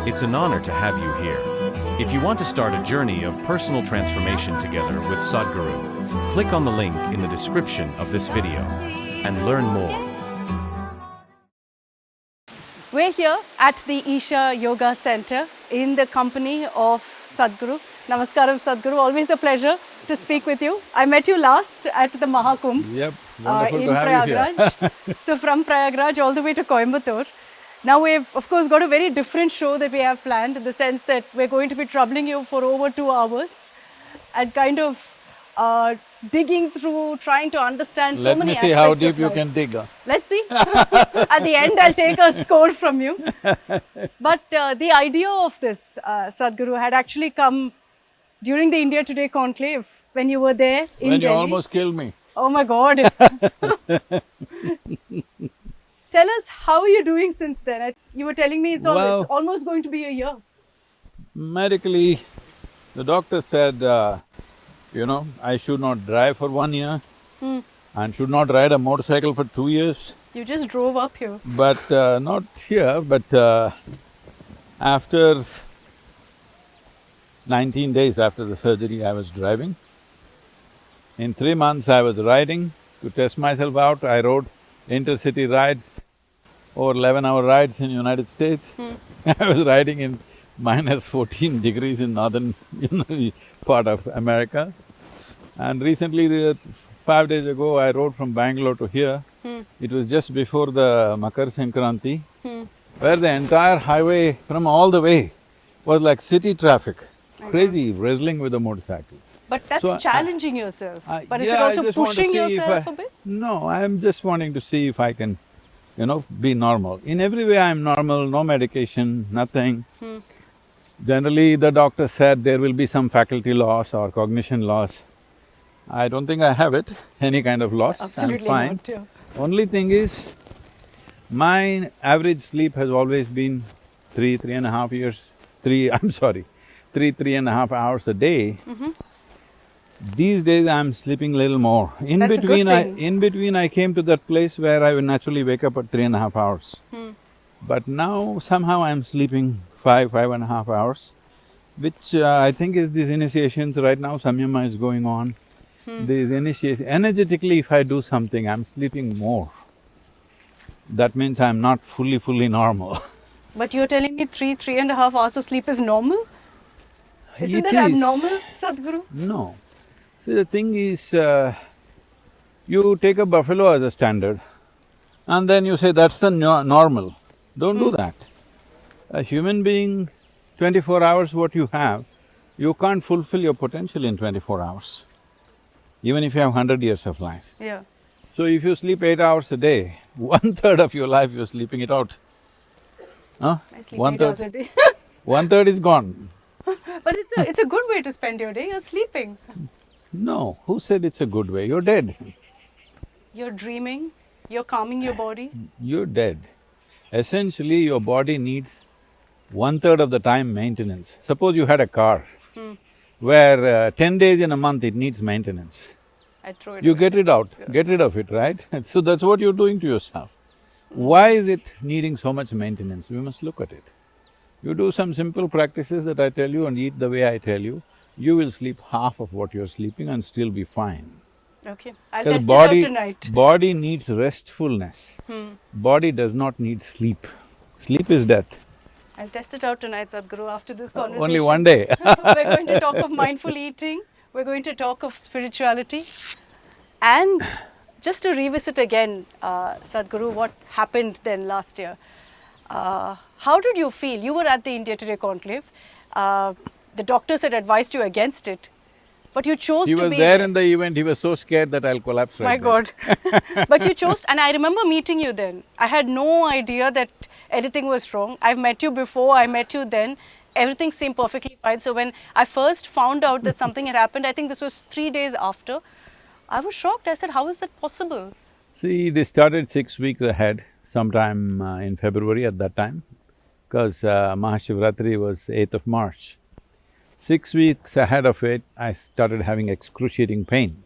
It's an honor to have you here. If you want to start a journey of personal transformation together with Sadhguru, click on the link in the description of this video and learn more. We're here at the Isha Yoga Center in the company of Sadhguru. Namaskaram Sadhguru, always a pleasure to speak with you. I met you last at the Mahakumbh. Yep, wonderful in to have you Prayagraj. So from Prayagraj all the way to Coimbatore. Now we've of course got a very different show that we have planned, in the sense that we're going to be troubling you for over 2 hours and kind of digging through, trying to understand so many aspects. Let me see how deep you can dig. Let's see. At the end, I'll take a score from you. But the idea of this, Sadhguru, had actually come during the India Today conclave, when you were there in When Delhi. you almost killed me. Oh my God. Tell us, how are you doing since then? You were telling me it's almost going to be a year. Medically, the doctor said, I should not drive for 1 year and should not ride a motorcycle for 2 years. You just drove up here. But not here, but after 19 days after the surgery, I was driving. In 3 months, I was riding to test myself out. I rode intercity rides, over 11-hour rides in United States. I was riding in minus 14 degrees in northern part of America. And recently, 5 days ago, I rode from Bangalore to here. It was just before the Makar Sankranti, where the entire highway from all the way was like city traffic, crazy, wrestling with a motorcycle. But that's challenging yourself. But is it I also just want to pushing see yourself a bit? No, I'm just wanting to see if I can, be normal. In every way I'm normal, no medication, nothing. Generally, the doctor said there will be some faculty loss or cognition loss. I don't think I have it, any kind of loss. Absolutely I'm fine. not, yeah. Only thing is, my average sleep has always been 3.5 years, three and a half hours a day. These days I'm sleeping little more. In That's a good thing. in between I came to that place where I would naturally wake up at 3.5 hours. But now somehow I'm sleeping 5.5 hours, which I think is these initiations right now, samyama is going on. These initiations… energetically if I do something, I'm sleeping more. That means I'm not fully normal. But you're telling me 3.5 hours of sleep is normal? Isn't that abnormal, Sadhguru? No. See, the thing is, you take a buffalo as a standard and then you say that's the normal. Don't do that. A human being, 24 hours what you have, you can't fulfill your potential in 24 hours, even if you have 100 years of life. Yeah. So if you sleep 8 hours a day, 1/3 of your life you're sleeping it out. Huh? I sleep 8 hours a day. 1/3 is gone. But it's a good way to spend your day, you're sleeping. No, who said it's a good way? You're dead. You're dreaming, you're calming your body. You're dead. Essentially, your body needs 1/3 of the time maintenance. Suppose you had a car where 10 days in a month it needs maintenance. I throw it You away. get it out, get rid of it, right? So that's what you're doing to yourself. Why is it needing so much maintenance? We must look at it. You do some simple practices that I tell you and eat the way I tell you, you will sleep half of what you're sleeping and still be fine. Okay, I'll Because test it out tonight. body needs restfulness. Body does not need sleep. Sleep is death. I'll test it out tonight, Sadhguru, after this conversation. Only one day. We're going to talk of mindful eating, we're going to talk of spirituality. And just to revisit again, Sadhguru, what happened then last year. How did you feel? You were at the India Today conclave. The doctors had advised you against it, but you chose to be… He was there in the event, he was so scared that I'll collapse right My there. God. But you chose, and I remember meeting you then. I had no idea that anything was wrong. I've met you before, I met you then. Everything seemed perfectly fine. So when I first found out that something had happened, I think this was 3 days after, I was shocked. I said, how is that possible? See, they started 6 weeks ahead, sometime in February at that time, because Mahashivratri was 8th of March. 6 weeks ahead of it, I started having excruciating pain.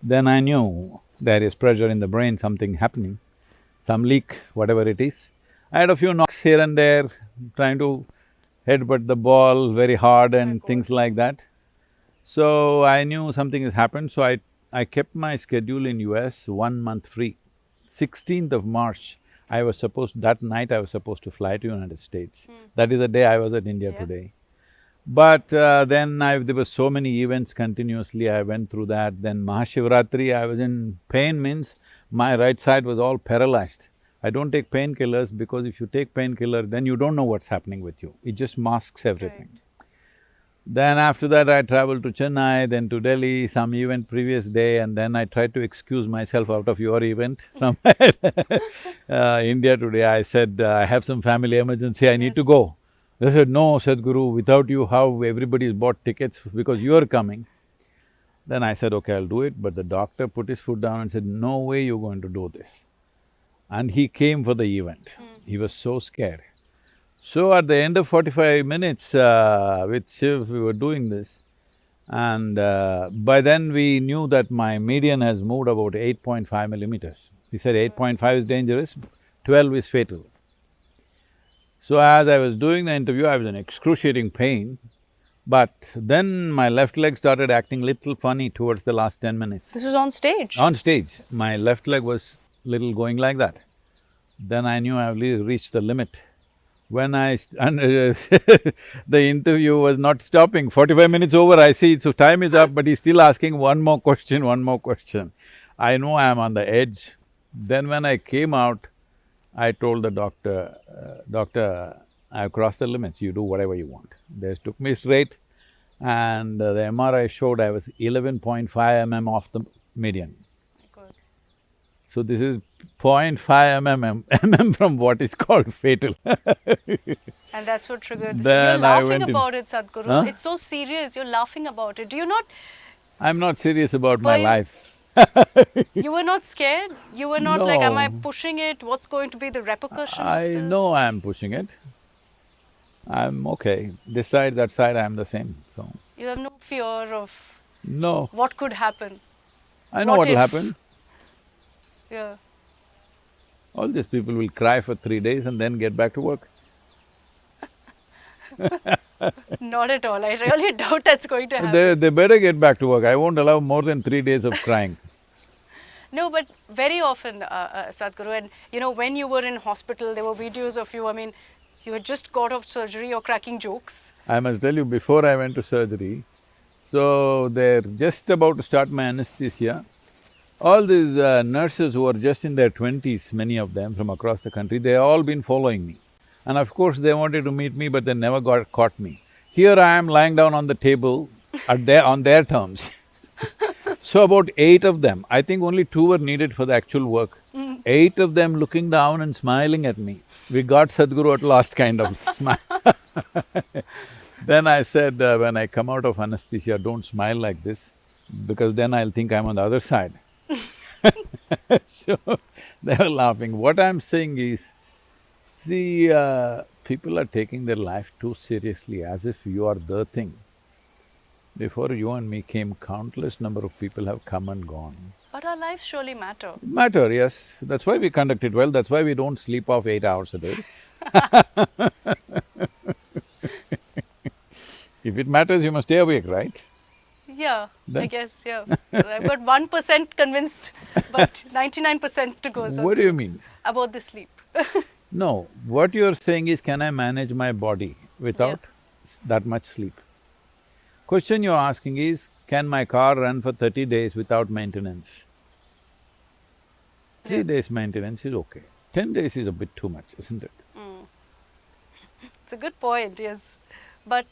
Then I knew there is pressure in the brain, something happening, some leak, whatever it is. I had a few knocks here and there, trying to headbutt the ball very hard and God. things like that. So I knew something has happened, so I kept my schedule in US 1 month free. 16th of March, that night I was supposed to fly to United States. That is the day I was at India Yeah. Today. But then there were so many events continuously, I went through that. Then Mahashivratri, I was in pain means my right side was all paralyzed. I don't take painkillers because if you take painkiller, then you don't know what's happening with you. It just masks everything. Right. Then after that, I traveled to Chennai, then to Delhi, some event previous day, and then I tried to excuse myself out of your event from India Today. I said, I have some family emergency, I need to Yes. go. They said, no, Sadhguru, without you, how everybody's bought tickets because you're coming. Then I said, okay, I'll do it, but the doctor put his foot down and said, no way you're going to do this. And he came for the event. He was so scared. So at the end of 45 minutes with Shiv, we were doing this, and by then we knew that my median has moved about 8.5 millimeters. He said 8.5 is dangerous, 12 is fatal. So as I was doing the interview, I was in excruciating pain, but then my left leg started acting little funny towards the last 10 minutes. This was on stage? On stage, my left leg was little going like that. Then I knew I've reached the limit. When the interview was not stopping, 45 minutes over, I see, so time is up, but he's still asking one more question, one more question. I know I'm on the edge. Then when I came out, I told the doctor, Doctor, I've crossed the limits, you do whatever you want. They took me straight, and the MRI showed I was 11.5 mm off the median. God. So this is 0.5 mm from what is called fatal. And that's what triggered this. Then You're I laughing went in. about it, Sadhguru. Huh? It's so serious, you're laughing about it. Do you not… I'm not serious about my you- life. You were not scared? You were not like, am I No. pushing it? What's going to be the repercussion of I this? know I'm pushing it. I'm okay. This side, that side, I'm the same, so… You have no fear of No, what could happen? I know What what'll if? happen. Yeah. All these people will cry for 3 days and then get back to work. Not at all. I really doubt that's going to happen. They better get back to work. I won't allow more than 3 days of crying. No, but very often, Sadhguru, and you know, when you were in hospital, there were videos of you, I mean, you had just got off surgery, you're cracking jokes. I must tell you, before I went to surgery, so they're just about to start my anesthesia. All these nurses who are just in their 20s, many of them from across the country, they all been following me. And of course, they wanted to meet me, but they never caught me. Here I am lying down on the table on their terms. So about 8 of them, I think only 2 were needed for the actual work. 8 of them looking down and smiling at me. We got Sadhguru at last kind of smile. Then I said, when I come out of anesthesia, don't smile like this, because then I'll think I'm on the other side. So, they were laughing. What I'm saying is, see, people are taking their life too seriously, as if you are the thing. Before you and me came, countless number of people have come and gone. But our lives surely matter. Matter, yes. That's why we conduct it well, that's why we don't sleep off 8 hours a day. If it matters, you must stay awake, right? Yeah, I Then- guess, yeah. So I've got 1% convinced, but 99% to go, What do you mean? about the sleep. No, what you're saying is, can I manage my body without that much sleep? Question you're asking is, can my car run for 30 days without maintenance? 3 Yeah. days maintenance is okay. 10 days is a bit too much, isn't it? It's a good point, yes. But,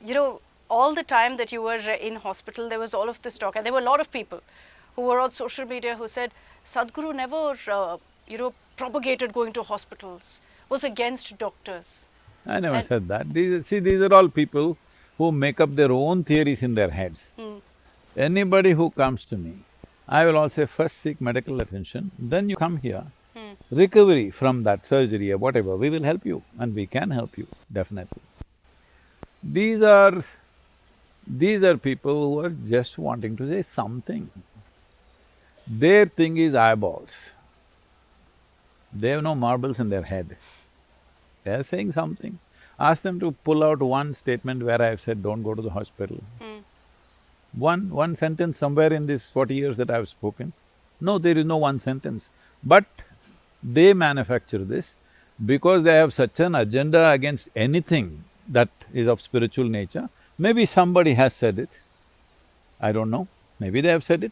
you know, all the time that you were in hospital, there was all of this talk, and there were a lot of people who were on social media who said, Sadhguru never, you know, propagated going to hospitals, was against doctors. I never And- said that. These are all people who make up their own theories in their heads. Anybody who comes to me, I will all say, first seek medical attention, then you come here. Recovery from that surgery or whatever, we will help you, and we can help you, definitely. These are people who are just wanting to say something. Their thing is eyeballs. They have no marbles in their head. They are saying something. Ask them to pull out one statement where I've said, don't go to the hospital. One sentence somewhere in this 40 years that I've spoken. No, there is no one sentence. But they manufacture this because they have such an agenda against anything that is of spiritual nature. Maybe somebody has said it, I don't know, maybe they have said it.